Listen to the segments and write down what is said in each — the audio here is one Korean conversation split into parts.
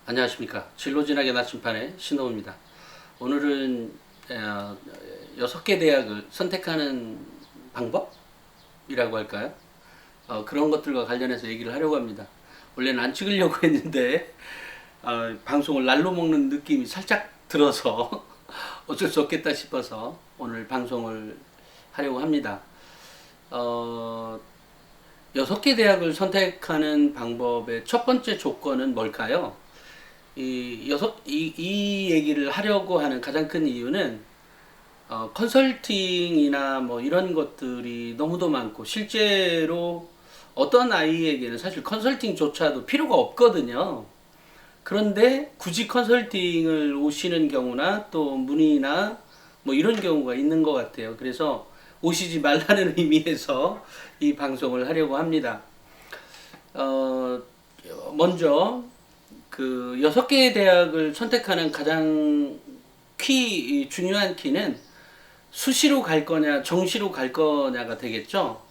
안녕하십니까. 진로진학의 나침판의 신호입니다. 오늘은 6개 대학을 선택하는 방법이라고 할까요? 그런 것들과 관련해서 얘기를 하려고 합니다. 원래는 안 찍으려고 했는데 방송을 날로 먹는 느낌이 살짝 들어서 어쩔 수 없겠다 싶어서 오늘 방송을 하려고 합니다. 6개 대학을 선택하는 방법의 첫 번째 조건은 뭘까요? 이 얘기를 하려고 하는 가장 큰 이유는, 컨설팅이나 뭐 이런 것들이 너무도 많고, 실제로 어떤 아이에게는 사실 컨설팅조차도 필요가 없거든요. 그런데 굳이 컨설팅을 오시는 경우나 또 문의나 뭐 이런 경우가 있는 것 같아요. 그래서 오시지 말라는 의미에서 이 방송을 하려고 합니다. 어, 먼저 그 6개의 대학을 선택하는 가장 중요한 키는 수시로 갈 거냐, 정시로 갈 거냐가 되겠죠.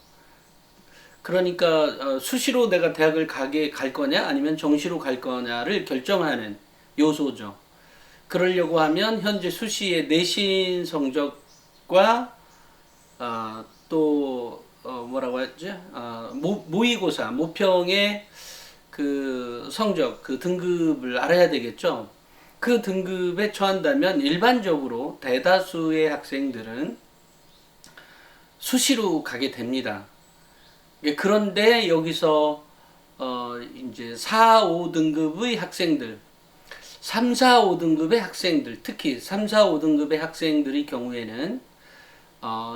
그러니까 수시로 내가 대학을 갈 거냐, 아니면 정시로 갈 거냐를 결정하는 요소죠. 그러려고 하면 현재 수시의 내신 성적과 또 뭐라고 했죠? 모의고사, 모평의 그 성적, 그 등급을 알아야 되겠죠. 그 등급에 처한다면 일반적으로 대다수의 학생들은 수시로 가게 됩니다. 그런데 여기서 이제 4, 5등급의 학생들, 3, 4, 5등급의 학생들, 특히 3, 4, 5등급의 학생들의 경우에는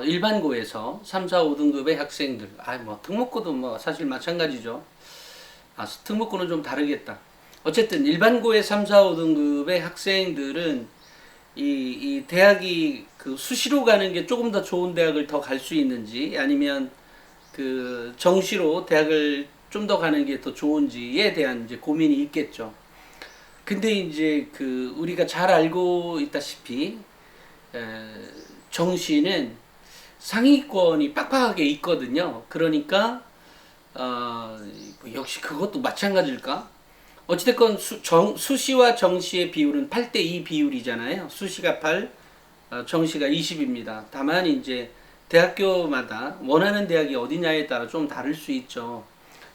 일반고에서 3, 4, 5등급의 학생들, 뭐 특목고도 뭐 사실 마찬가지죠. 특목고는 좀 다르겠다. 어쨌든 일반고의 3, 4, 5등급의 학생들은 이 대학이 그 수시로 가는 게 조금 더 좋은 대학을 더 갈 수 있는지, 아니면 그 정시로 대학을 좀 더 가는 게 더 좋은지에 대한 이제 고민이 있겠죠. 근데 이제 그 우리가 잘 알고 있다시피 정시는 상위권이 빡빡하게 있거든요. 그러니까 역시 그것도 마찬가지일까? 어찌됐건 수시와 정시의 비율은 8대2 비율이잖아요. 수시가 8, 정시가 20입니다. 다만 이제 대학교마다 원하는 대학이 어디냐에 따라 좀 다를 수 있죠.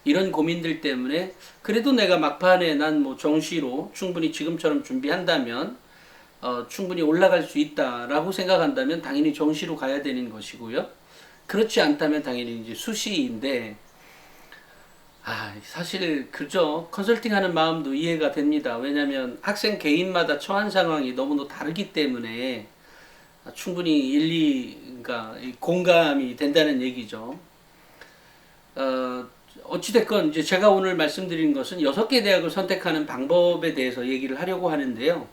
이런 고민들 때문에 그래도 내가 막판에 난 뭐 정시로 충분히 지금처럼 준비한다면 충분히 올라갈 수 있다라고 생각한다면 당연히 정시로 가야 되는 것이고요. 그렇지 않다면 당연히 이제 수시인데, 사실 그죠. 컨설팅 하는 마음도 이해가 됩니다. 왜냐하면 학생 개인마다 처한 상황이 너무나 다르기 때문에 충분히 그러니까 공감이 된다는 얘기죠. 어찌됐건 이제 제가 오늘 말씀드린 것은 6개 대학을 선택하는 방법에 대해서 얘기를 하려고 하는데요.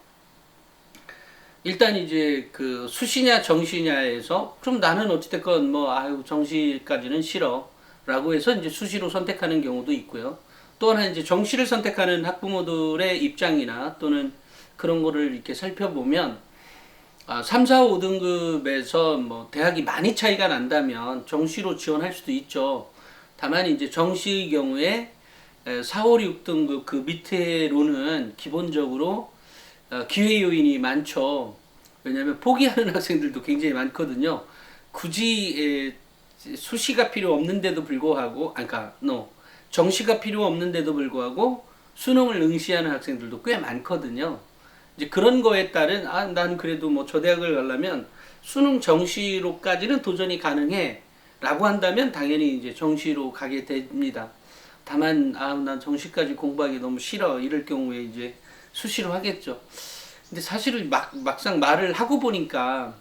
일단 이제 그 수시냐 정시냐에서 좀 나는 어찌됐건 뭐 정시까지는 싫어 라고 해서 이제 수시로 선택하는 경우도 있고요. 또 하나 이제 정시를 선택하는 학부모들의 입장이나 또는 그런 거를 이렇게 살펴보면 3, 4, 5등급에서 뭐 대학이 많이 차이가 난다면 정시로 지원할 수도 있죠. 다만 이제 정시의 경우에 4, 5, 6등급 그 밑에로는 기본적으로 기회 요인이 많죠. 왜냐하면 포기하는 학생들도 굉장히 많거든요. 굳이 수시가 필요 없는데도 불구하고, 정시가 필요 없는데도 불구하고 수능을 응시하는 학생들도 꽤 많거든요. 이제 그런 거에 따른 난 그래도 뭐 저 대학을 가려면 수능 정시로까지는 도전이 가능해 라고 한다면 당연히 이제 정시로 가게 됩니다. 다만 난 정시까지 공부하기 너무 싫어 이럴 경우에 이제 수시로 하겠죠. 근데 사실은 막상 말을 하고 보니까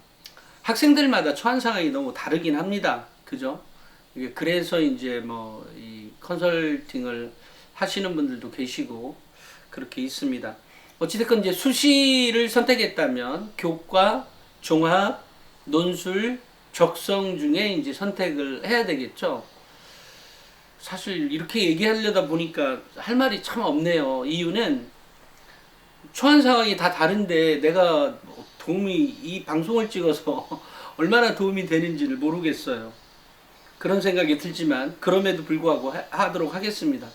학생들마다 처한 상황이 너무 다르긴 합니다. 그죠? 그래서 이제 뭐 이 컨설팅을 하시는 분들도 계시고 그렇게 있습니다. 어찌됐건 이제 수시를 선택했다면 교과, 종합, 논술, 적성 중에 이제 선택을 해야 되겠죠. 사실 이렇게 얘기하려다 보니까 할 말이 참 없네요. 이유는 처한 상황이 다 다른데 내가 이 방송을 찍어서 얼마나 도움이 되는지를 모르겠어요. 그런 생각이 들지만 그럼에도 불구하고 하도록 하겠습니다.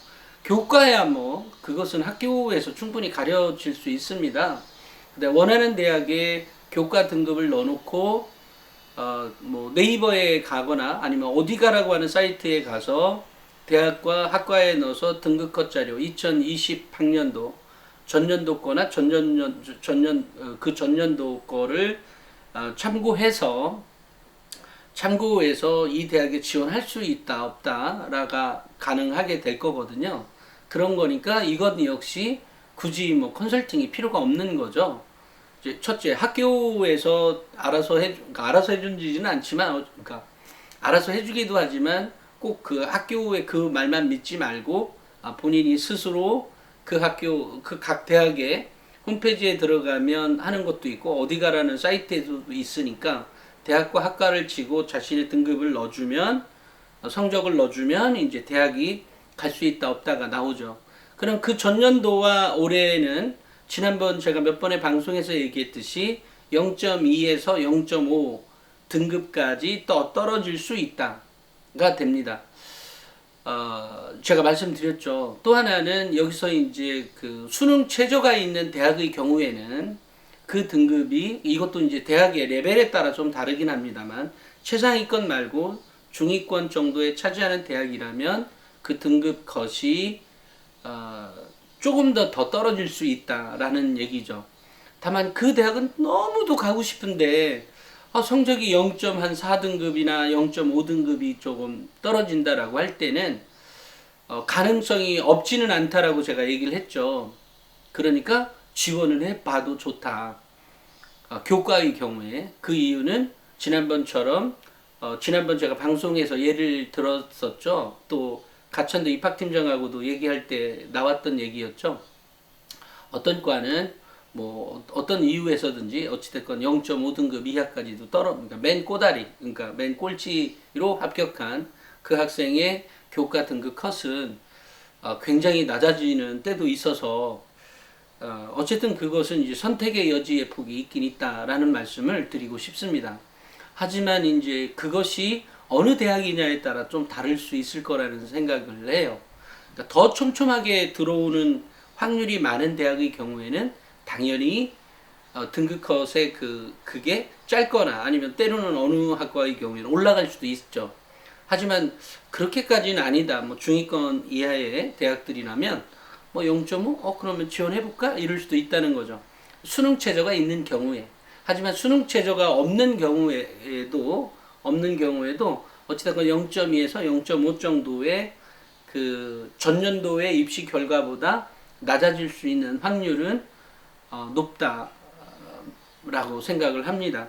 교과야 뭐 그것은 학교에서 충분히 가려질 수 있습니다. 근데 원하는 대학에 교과 등급을 넣어놓고 뭐 네이버에 가거나 아니면 어디가라고 하는 사이트에 가서 대학과 학과에 넣어서 등급컷 자료 2020 학년도 전년도 거나 그 전년도 거를 참고해서 이 대학에 지원할 수 있다 없다라가 가능하게 될 거거든요. 그런 거니까 이것 역시 굳이 뭐 컨설팅이 필요가 없는 거죠. 이제 첫째, 학교에서 알아서 해준지는 않지만, 그러니까 알아서 해주기도 하지만 꼭 그 학교의 그 말만 믿지 말고 본인이 스스로 그 학교, 그 각 대학의 홈페이지에 들어가면 하는 것도 있고 어디 가라는 사이트에도 있으니까 대학과 학과를 치고 자신의 등급을 넣어주면 성적을 넣어주면 이제 대학이 갈 수 있다 없다가 나오죠. 그럼 그 전년도와 올해는 지난번 제가 몇 번의 방송에서 얘기했듯이 0.2에서 0.5 등급까지 떨어질 수 있다가 됩니다. 제가 말씀드렸죠. 또 하나는 여기서 이제 그 수능 최저가 있는 대학의 경우에는 그 등급이 이것도 이제 대학의 레벨에 따라 좀 다르긴 합니다만 최상위권 말고 중위권 정도에 차지하는 대학이라면 그 등급 컷이 조금 더 떨어질 수 있다라는 얘기죠. 다만 그 대학은 너무도 가고 싶은데 성적이 0.4등급이나 0.5등급이 조금 떨어진다라고 할 때는 가능성이 없지는 않다라고 제가 얘기를 했죠. 그러니까 지원을 해봐도 좋다. 교과의 경우에 그 이유는 지난번처럼 지난번 제가 방송에서 예를 들었었죠. 또 가천대 입학팀장하고도 얘기할 때 나왔던 얘기였죠. 어떤 과는 뭐 어떤 이유에서든지 어찌됐건 0.5등급 이하까지도 그러니까 맨 꼬다리, 그러니까 맨 꼴찌로 합격한 그 학생의 교과 등급 컷은 굉장히 낮아지는 때도 있어서 어쨌든 그것은 이제 선택의 여지의 폭이 있긴 있다라는 말씀을 드리고 싶습니다. 하지만 이제 그것이 어느 대학이냐에 따라 좀 다를 수 있을 거라는 생각을 해요. 그러니까 더 촘촘하게 들어오는 확률이 많은 대학의 경우에는 당연히 등급 컷의 그게 짧거나 아니면 때로는 어느 학과의 경우에는 올라갈 수도 있죠. 하지만 그렇게까지는 아니다. 뭐 중위권 이하의 대학들이라면 뭐 0.5? 그러면 지원해볼까? 이럴 수도 있다는 거죠. 수능 최저가 있는 경우에. 하지만 수능 최저가 없는 경우에도 어찌됐건 0.2에서 0.5 정도의 그 전년도의 입시 결과보다 낮아질 수 있는 확률은 높다라고 생각을 합니다.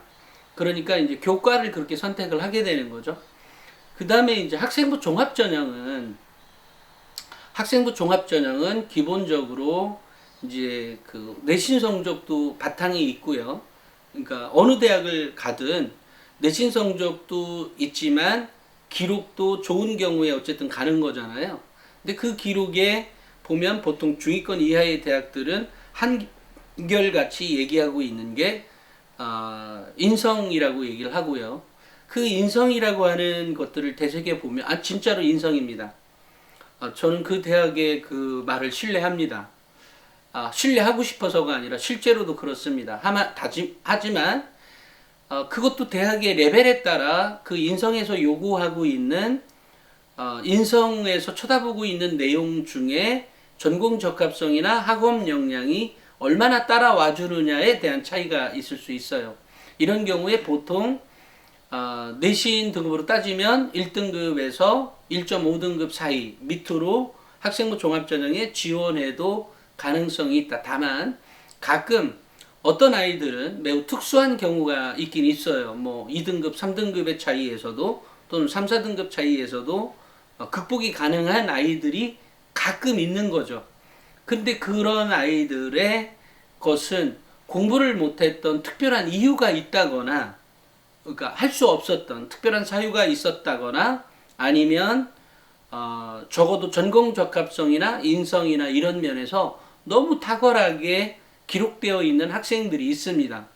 그러니까 이제 교과를 그렇게 선택을 하게 되는 거죠. 그 다음에 이제 학생부 종합전형은 기본적으로 이제 그 내신 성적도 바탕이 있고요. 그러니까 어느 대학을 가든 내신 성적도 있지만 기록도 좋은 경우에 어쨌든 가는 거잖아요. 근데 그 기록에 보면 보통 중위권 이하의 대학들은 한결같이 얘기하고 있는 게 인성이라고 얘기를 하고요. 그 인성이라고 하는 것들을 되새겨 보면 진짜로 인성입니다. 저는 그 대학의 그 말을 신뢰합니다. 신뢰하고 싶어서가 아니라 실제로도 그렇습니다. 하지만 그것도 대학의 레벨에 따라 그 인성에서 요구하고 있는 인성에서 쳐다보고 있는 내용 중에 전공 적합성이나 학업 역량이 얼마나 따라와 주느냐에 대한 차이가 있을 수 있어요. 이런 경우에 보통 내신 등급으로 따지면 1등급에서 1.5등급 사이 밑으로 학생부 종합전형에 지원해도 가능성이 있다. 다만 가끔 어떤 아이들은 매우 특수한 경우가 있긴 있어요. 뭐 2등급, 3등급의 차이에서도 또는 3, 4등급 차이에서도 극복이 가능한 아이들이 가끔 있는 거죠. 근데 그런 아이들의 것은 공부를 못했던 특별한 이유가 있다거나 그러니까 할 수 없었던 특별한 사유가 있었다거나 아니면 적어도 전공 적합성이나 인성이나 이런 면에서 너무 탁월하게 기록되어 있는 학생들이 있습니다.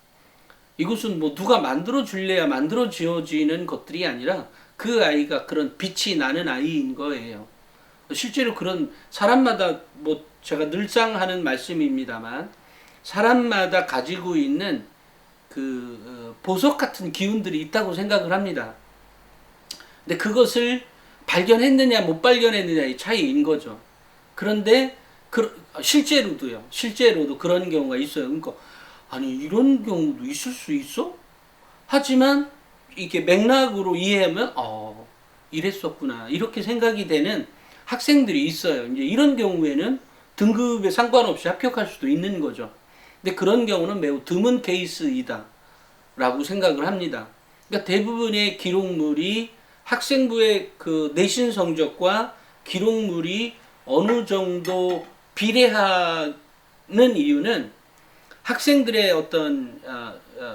이것은 뭐 누가 만들어 줄래야 만들어 지어지는 것들이 아니라 그 아이가 그런 빛이 나는 아이인 거예요. 실제로 그런 사람마다 뭐 제가 늘상 하는 말씀입니다만 사람마다 가지고 있는 보석 같은 기운들이 있다고 생각을 합니다. 근데 그것을 발견했느냐 못 발견했느냐의 차이인 거죠. 그런데 실제로도 그런 경우가 있어요. 그러니까 아니 이런 경우도 있을 수 있어? 하지만 이렇게 맥락으로 이해하면 이랬었구나 이렇게 생각이 되는 학생들이 있어요. 이제 이런 경우에는 등급에 상관없이 합격할 수도 있는 거죠. 근데 그런 경우는 매우 드문 케이스이다 라고 생각을 합니다. 그러니까 대부분의 기록물이 학생부의 그 내신 성적과 기록물이 어느 정도 비례하는 이유는 학생들의 어떤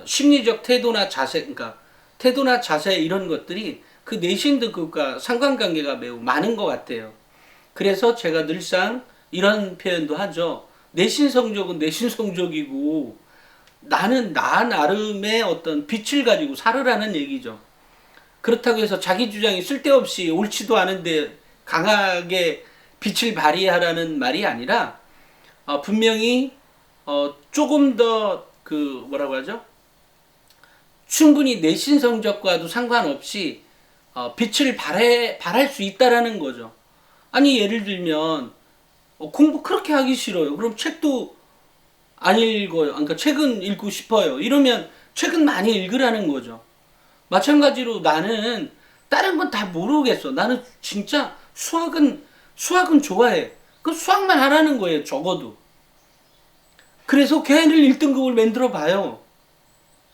심리적 태도나 자세, 그러니까 태도나 자세 이런 것들이 그 내신 등급과 상관관계가 매우 많은 것 같아요. 그래서 제가 늘상 이런 표현도 하죠. 내신 성적은 내신 성적이고 나는 나 나름의 어떤 빛을 가지고 살으라는 얘기죠. 그렇다고 해서 자기 주장이 쓸데없이 옳지도 않은데 강하게 빛을 발휘하라는 말이 아니라 분명히 조금 더 뭐라고 하죠? 충분히 내신 성적과도 상관없이 빛을 발할 수 있다라는 거죠. 아니 예를 들면 공부 그렇게 하기 싫어요. 그럼 책도 안 읽어요. 그러니까 책은 읽고 싶어요. 이러면 책은 많이 읽으라는 거죠. 마찬가지로 나는 다른 건 다 모르겠어. 나는 진짜 수학은 좋아해. 그 수학만 하라는 거예요. 적어도. 그래서 걔를 1등급을 만들어 봐요.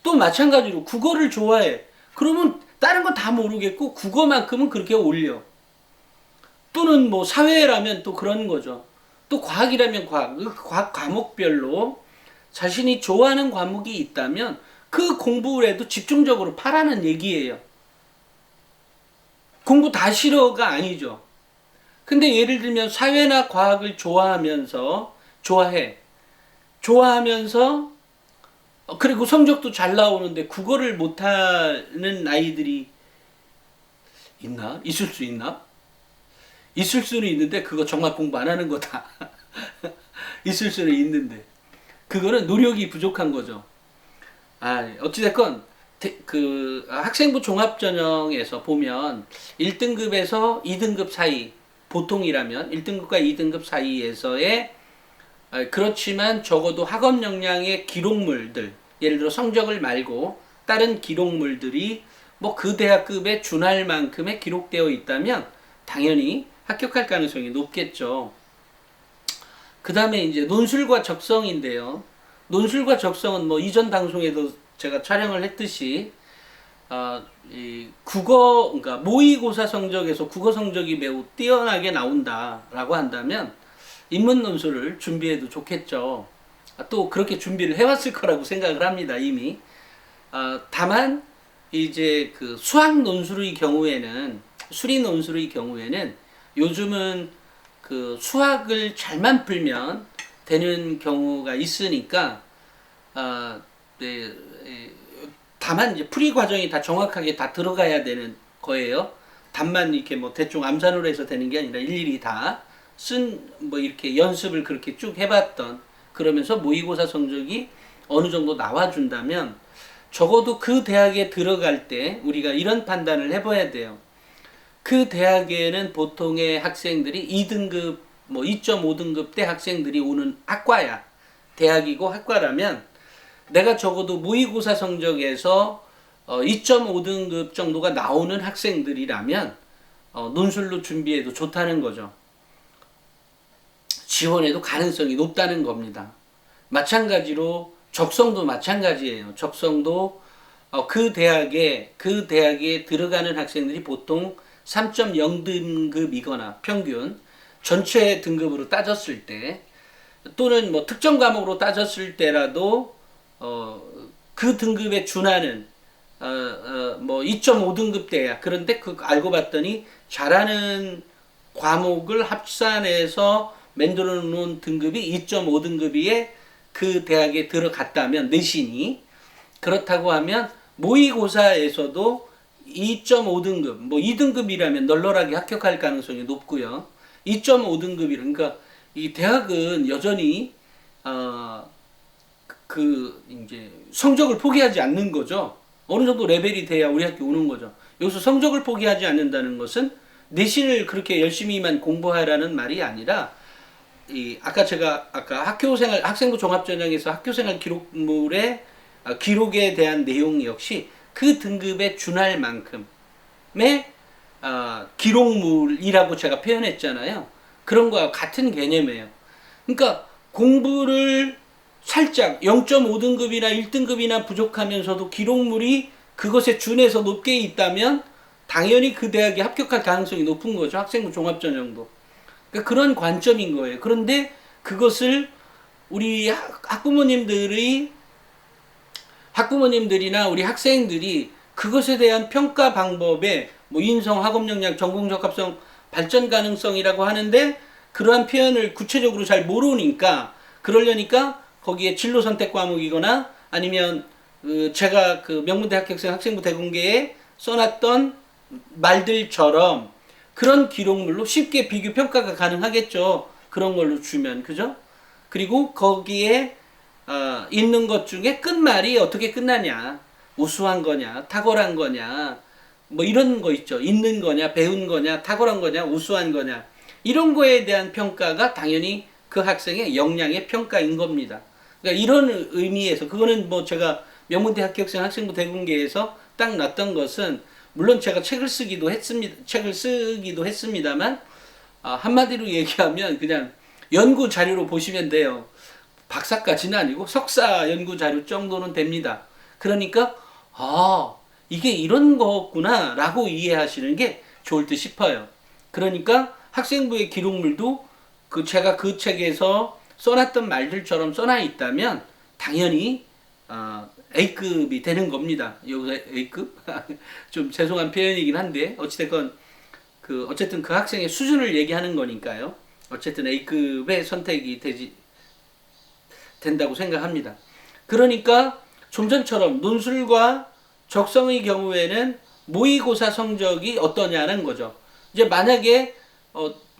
또 마찬가지로 국어를 좋아해. 그러면 다른 건 다 모르겠고 국어만큼은 그렇게 올려. 또는 뭐 사회라면 또 그런 거죠. 또 과학이라면 과학 과목별로 자신이 좋아하는 과목이 있다면 그 공부를 해도 집중적으로 파라는 얘기예요. 공부 다 싫어가 아니죠. 근데 예를 들면 사회나 과학을 좋아하면서 그리고 성적도 잘 나오는데 국어를 못하는 아이들이 있나? 있을 수 있나? 있을 수는 있는데 그거 정말 공부 안 하는 거다. 있을 수는 있는데 그거는 노력이 부족한 거죠. 어찌됐건 학생부 종합전형에서 보면 1등급에서 2등급 사이, 보통이라면 1등급과 2등급 사이에서의 그렇지만 적어도 학업 역량의 기록물들, 예를 들어 성적을 말고 다른 기록물들이 뭐 그 대학급에 준할 만큼의 기록되어 있다면 당연히 합격할 가능성이 높겠죠. 그 다음에 이제 논술과 적성인데요. 논술과 적성은 뭐 이전 방송에도 제가 촬영을 했듯이 그러니까 모의고사 성적에서 국어 성적이 매우 뛰어나게 나온다라고 한다면 인문 논술을 준비해도 좋겠죠. 또 그렇게 준비를 해왔을 거라고 생각을 합니다, 이미. 다만 이제 그 수학 논술의 경우에는 수리 논술의 경우에는 요즘은 그 수학을 잘만 풀면 되는 경우가 있으니까 다만 이제 풀이 과정이 다 정확하게 다 들어가야 되는 거예요. 답만 이렇게 뭐 대충 암산으로 해서 되는 게 아니라 일일이 다 뭐 이렇게 연습을 그렇게 쭉 해봤던 그러면서 모의고사 성적이 어느 정도 나와준다면 적어도 그 대학에 들어갈 때 우리가 이런 판단을 해봐야 돼요. 그 대학에는 보통의 학생들이 2등급, 뭐 2.5등급 대 학생들이 오는 학과야. 대학이고 학과라면 내가 적어도 모의고사 성적에서 2.5등급 정도가 나오는 학생들이라면 논술로 준비해도 좋다는 거죠. 지원해도 가능성이 높다는 겁니다. 마찬가지로 적성도 마찬가지예요. 적성도 그 대학에 들어가는 학생들이 보통 3.0등급이거나 평균 전체 등급으로 따졌을 때 또는 뭐 특정 과목으로 따졌을 때라도 그 등급에 준하는 뭐 2.5등급 대야. 그런데 알고 봤더니 잘하는 과목을 합산해서 만들어 놓은 등급이 2.5등급이에 그 대학에 들어갔다면 내신이 그렇다고 하면 모의고사에서도 2.5등급, 뭐 2등급이라면 널널하게 합격할 가능성이 높고요. 2.5등급이라. 그러니까 이 대학은 여전히 이제 성적을 포기하지 않는 거죠. 어느 정도 레벨이 돼야 우리 학교 오는 거죠. 여기서 성적을 포기하지 않는다는 것은 내신을 그렇게 열심히만 공부하라는 말이 아니라 아까 학교생활 학생부 종합전형에서 학교생활 기록물의 기록에 대한 내용 역시 그 등급에 준할 만큼의 기록물이라고 제가 표현했잖아요. 그런 거와 같은 개념이에요. 그러니까 공부를 살짝 0.5등급이나 1등급이나 부족하면서도 기록물이 그것에 준해서 높게 있다면 당연히 그 대학에 합격할 가능성이 높은 거죠. 학생부 종합전형도. 그러니까 그런 관점인 거예요. 그런데 그것을 우리 학부모님들이나 우리 학생들이 그것에 대한 평가 방법에 뭐 인성, 학업 역량, 전공 적합성, 발전 가능성이라고 하는데 그러한 표현을 구체적으로 잘 모르니까 그러려니까 거기에 진로 선택 과목이거나 아니면 제가 그 명문대 합격생 학생부 대공개에 써놨던 말들처럼 그런 기록물로 쉽게 비교 평가가 가능하겠죠. 그런 걸로 주면 그죠? 그리고 거기에 있는 것 중에 끝말이 어떻게 끝나냐, 우수한 거냐, 탁월한 거냐, 뭐 이런 거 있죠. 있는 거냐, 배운 거냐, 탁월한 거냐, 우수한 거냐 이런 거에 대한 평가가 당연히 그 학생의 역량의 평가인 겁니다. 그러니까 이런 의미에서 그거는 뭐 제가 명문대 합격생 학생부 대공개에서 딱 놨던 것은 물론 제가 책을 쓰기도 했습니다만 한마디로 얘기하면 그냥 연구 자료로 보시면 돼요. 박사까지는 아니고 석사 연구 자료 정도는 됩니다. 그러니까 이게 이런 거구나 라고 이해하시는 게 좋을 듯 싶어요. 그러니까 학생부의 기록물도 제가 그 책에서 써놨던 말들처럼 써놔 있다면 당연히 A급이 되는 겁니다. 여기서 A급? 좀 죄송한 표현이긴 한데 어찌됐건 어쨌든 그 학생의 수준을 얘기하는 거니까요. 어쨌든 A급의 선택이 된다고 생각합니다. 그러니까 좀 전처럼 논술과 적성의 경우에는 모의고사 성적이 어떠냐는 거죠. 이제 만약에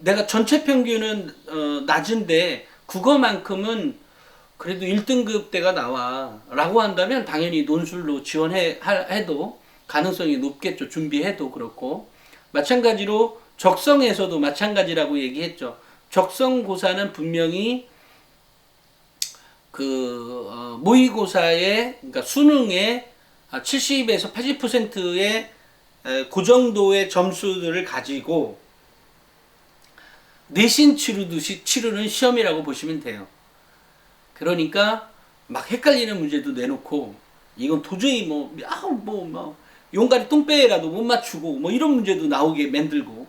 내가 전체 평균은 낮은데 국어만큼은 그래도 1등급대가 나와 라고 한다면 당연히 논술로 지원해도 가능성이 높겠죠. 준비해도 그렇고 마찬가지로 적성에서도 마찬가지라고 얘기했죠. 적성고사는 분명히 모의고사의 그러니까 수능의 70에서 80%의 그 정도의 점수들을 가지고 내신 치르듯이 치르는 시험이라고 보시면 돼요. 그러니까 막 헷갈리는 문제도 내놓고 이건 도저히 용가리 똥배라도 못 맞추고 뭐 이런 문제도 나오게 만들고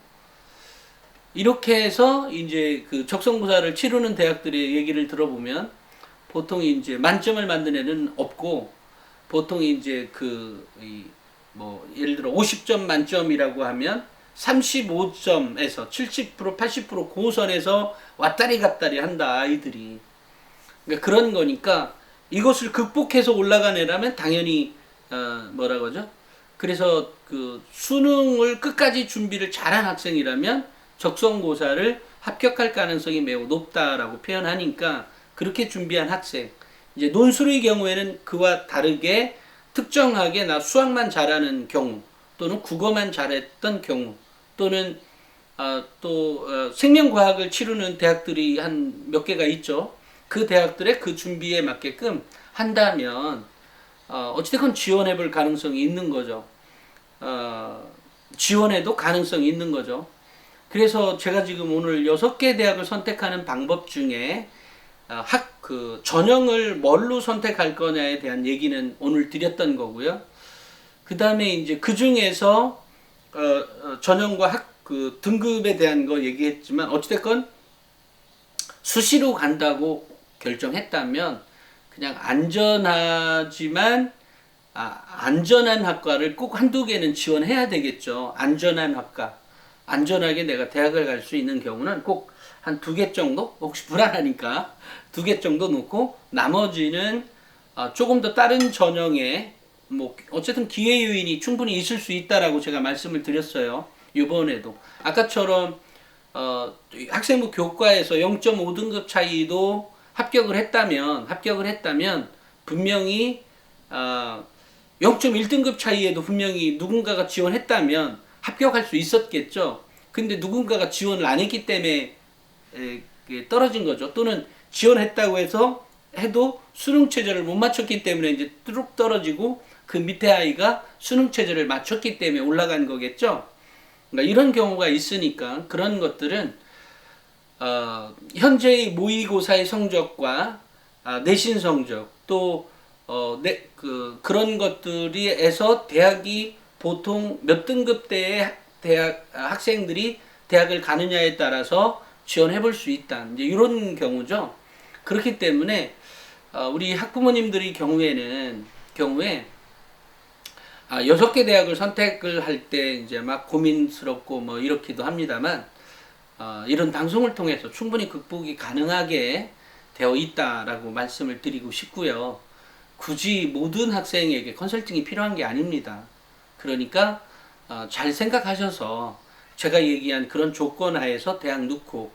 이렇게 해서 이제 그 적성고사를 치르는 대학들의 얘기를 들어보면 보통 이제 만점을 만든 애는 없고 보통 이제 예를 들어 50점 만점이라고 하면 35점에서 70% 80% 고선에서 왔다리 갔다리 한다 아이들이. 그러니까 그런 거니까 이것을 극복해서 올라간 애라면 당연히 뭐라고 하죠? 그래서 수능을 끝까지 준비를 잘한 학생이라면 적성고사를 합격할 가능성이 매우 높다라고 표현하니까 그렇게 준비한 학생. 이제 논술의 경우에는 그와 다르게 특정하게 나 수학만 잘하는 경우 또는 국어만 잘했던 경우 또는 생명과학을 치르는 대학들이 한 몇 개가 있죠. 그 대학들의 그 준비에 맞게끔 한다면 어찌됐건 지원해 볼 가능성이 있는 거죠. 지원해도 가능성이 있는 거죠. 그래서 제가 지금 오늘 6개 대학을 선택하는 방법 중에 전형을 뭘로 선택할 거냐에 대한 얘기는 오늘 드렸던 거고요. 그 다음에 이제 그 중에서 전형과 등급에 대한 거 얘기했지만 어찌됐건 수시로 간다고 결정했다면 그냥 안전하지만 안전한 학과를 꼭 한두 개는 지원해야 되겠죠. 안전한 학과. 안전하게 내가 대학을 갈 수 있는 경우는 꼭 한 2개 정도? 혹시 불안하니까 2개 정도 놓고 나머지는 조금 더 다른 전형에 어쨌든 기회 요인이 충분히 있을 수 있다라고 제가 말씀을 드렸어요. 이번에도 아까처럼 학생부 교과에서 0.5등급 차이도 합격을 했다면 분명히 0.1등급 차이에도 분명히 누군가가 지원했다면 합격할 수 있었겠죠. 근데 누군가가 지원을 안 했기 때문에 떨어진 거죠. 또는 지원했다고 해도 수능 체제를 못 맞췄기 때문에 이제 뚝 떨어지고 그 밑에 아이가 수능 체제를 맞췄기 때문에 올라간 거겠죠. 그러니까 이런 경우가 있으니까 그런 것들은 현재의 모의고사의 성적과 내신 성적 또 그런 것들이에서 대학이 보통 몇 등급대의 대학 학생들이 대학을 가느냐에 따라서 지원해 볼 수 있다. 이제 이런 경우죠. 그렇기 때문에 우리 학부모님들의 경우에 6개 대학을 선택을 할 때 이제 막 고민스럽고 뭐 이렇기도 합니다만 이런 방송을 통해서 충분히 극복이 가능하게 되어 있다라고 말씀을 드리고 싶고요. 굳이 모든 학생에게 컨설팅이 필요한 게 아닙니다. 그러니까 잘 생각하셔서 제가 얘기한 그런 조건 하에서 대학 넣고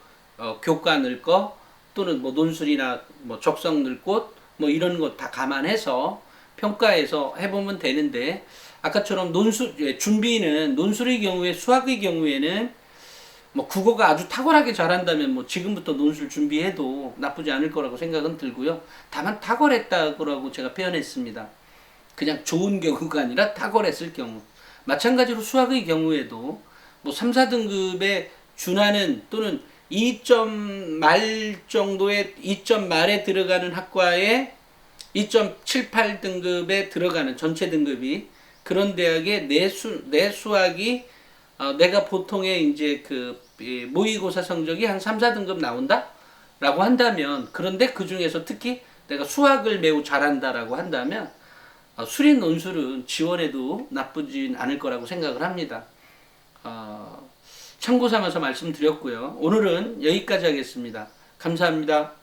교과 넣을 거 또는 뭐 논술이나 뭐 적성 넣을 곳 뭐 이런 것 다 감안해서 평가해서 해보면 되는데 아까처럼 논술의 경우에 수학의 경우에는 뭐 국어가 아주 탁월하게 잘한다면 뭐 지금부터 논술 준비해도 나쁘지 않을 거라고 생각은 들고요. 다만 탁월했다고 제가 표현했습니다. 그냥 좋은 경우가 아니라 탁월했을 경우. 마찬가지로 수학의 경우에도 뭐 3, 4등급에 준하는 또는 2점 말 정도의 2점 말에 들어가는 학과에 2.78등급에 들어가는 전체 등급이 그런 대학의 내 수학이 내가 보통의 이제 모의고사 성적이 한 3, 4등급 나온다? 라고 한다면 그런데 그 중에서 특히 내가 수학을 매우 잘한다라고 한다면 수린 논술은 지원해도 나쁘진 않을 거라고 생각을 합니다. 참고 삼아서 말씀드렸고요. 오늘은 여기까지 하겠습니다. 감사합니다.